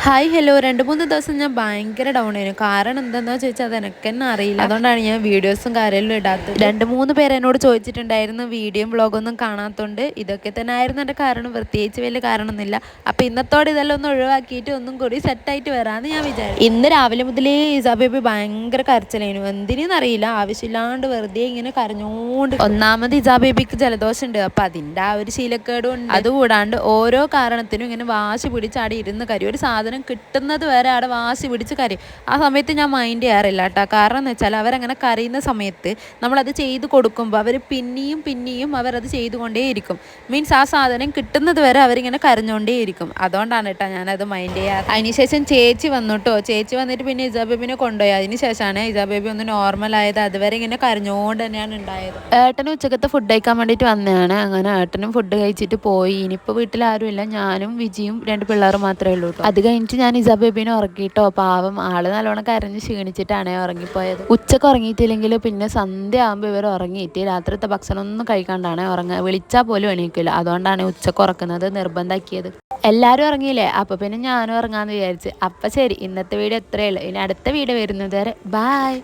Hi hello 2-3 ദിവസം ഞാൻ ഭയങ്കര ഡൗൺ ആയിരുന്നു. കാരണം എന്താണെന്ന് ചോദിച്ചാൽ അത് എനിക്ക് തന്നെ അറിയില്ല. അതുകൊണ്ടാണ് ഞാൻ വീഡിയോസും കാര്യമെല്ലാം ഇടാത്തത്. 2-3 പേര് എന്നോട് ചോദിച്ചിട്ടുണ്ടായിരുന്നു വീഡിയോയും വ്ളോഗൊന്നും കാണാത്തതുകൊണ്ട്. ഇതൊക്കെ തന്നെ ആയിരുന്നു എൻ്റെ കാരണം. പ്രത്യേകിച്ച് വലിയ കാരണമൊന്നുമില്ല. അപ്പോൾ ഇന്നത്തോടെ ഇതെല്ലാം ഒന്ന് ഒഴിവാക്കിയിട്ട് ഒന്നും കൂടി സെറ്റായിട്ട് വരാമെന്ന് ഞാൻ വിചാരിച്ചു. ഇന്ന് രാവിലെ മുതലേ ഇസാ ബേബി ഭയങ്കര കരച്ചിലായിരുന്നു. എന്തിനെന്ന് അറിയില്ല, ആവശ്യമില്ലാണ്ട് വെറുതെ ഇങ്ങനെ കരഞ്ഞോണ്ട്. ഒന്നാമത് ഇസാ ബേബിക്ക് ജലദോഷം ഉണ്ട്. അപ്പോൾ അതിൻ്റെ ആ ഒരു ശീലക്കേടും ഉണ്ട്. അതുകൂടാണ്ട് ഓരോ കാരണത്തിനും ഇങ്ങനെ വാശി പിടിച്ചാടി ഇരുന്ന് കരയും. ഒരു സാധനം കിട്ടുന്നത് വരെ അവിടെ വാശി പിടിച്ച് കരയും. ആ സമയത്ത് ഞാൻ മൈൻഡ് ചെയ്യാറില്ല കേട്ടോ. കാരണം എന്ന് വെച്ചാൽ അവരങ്ങനെ കരയുന്ന സമയത്ത് നമ്മളത് ചെയ്ത് കൊടുക്കുമ്പോൾ അവർ പിന്നെയും അവരത് ചെയ്തുകൊണ്ടേയിരിക്കും. മീൻസ് ആ സാധനം കിട്ടുന്നത് വരെ അവരിങ്ങനെ കരഞ്ഞുകൊണ്ടേയിരിക്കും. അതുകൊണ്ടാണ് കേട്ടോ ഞാനത് മൈൻഡ് ചെയ്യാറ്. അതിനുശേഷം ചേച്ചി വന്നു കേട്ടോ. ചേച്ചി വന്നിട്ട് പിന്നെ ഇസാ ബേബിനെ കൊണ്ടുപോയി. അതിന് ശേഷമാണ് ഇസാ ബേബി ഒന്ന് നോർമലായത്. അതുവരെ ഇങ്ങനെ കരഞ്ഞുകൊണ്ട് തന്നെയാണ് ഉണ്ടായത്. ഏട്ടനും ഉച്ചക്കത്തെ ഫുഡ് കഴിക്കാൻ വേണ്ടിയിട്ട് വന്നതാണ്. അങ്ങനെ ഏട്ടനും ഫുഡ് കഴിച്ചിട്ട് പോയി. ഇനിയിപ്പോൾ വീട്ടിൽ ആരുമില്ല, ഞാനും വിജിയും 2 പിള്ളേരും മാത്രമേ ഉള്ളൂ കേട്ടോ. അത് കഴിഞ്ഞിട്ട് ഞാൻ ഇസാ ബേബിനെ ഉറക്കിയിട്ടോ. പാവം ആള് നല്ലോണം കരഞ്ഞ് ക്ഷീണിച്ചിട്ടാണ് ഉറങ്ങിപ്പോയത്. ഉച്ചക്ക് ഉറങ്ങിയിട്ടില്ലെങ്കിൽ പിന്നെ സന്ധ്യ ആകുമ്പോൾ ഇവർ ഉറങ്ങിയിട്ട് രാത്രിത്തെ ഭക്ഷണം ഒന്നും കഴിക്കാണ്ടാണ് ഉറങ്ങുക. വിളിച്ചാൽ പോലും എണീക്കില്ല. അതുകൊണ്ടാണ് ഉച്ചക്ക് ഉറക്കുന്നത് നിർബന്ധമാക്കിയത്. എല്ലാവരും ഉറങ്ങിയില്ലേ, അപ്പോൾ പിന്നെ ഞാനും ഉറങ്ങാമെന്ന് വിചാരിച്ച്. അപ്പം ശരി, ഇന്നത്തെ വീഡിയോ എത്രയേ ഉള്ളൂ. ഇനി അടുത്ത വീഡിയോ വരുന്നത് വരെ ബായ്.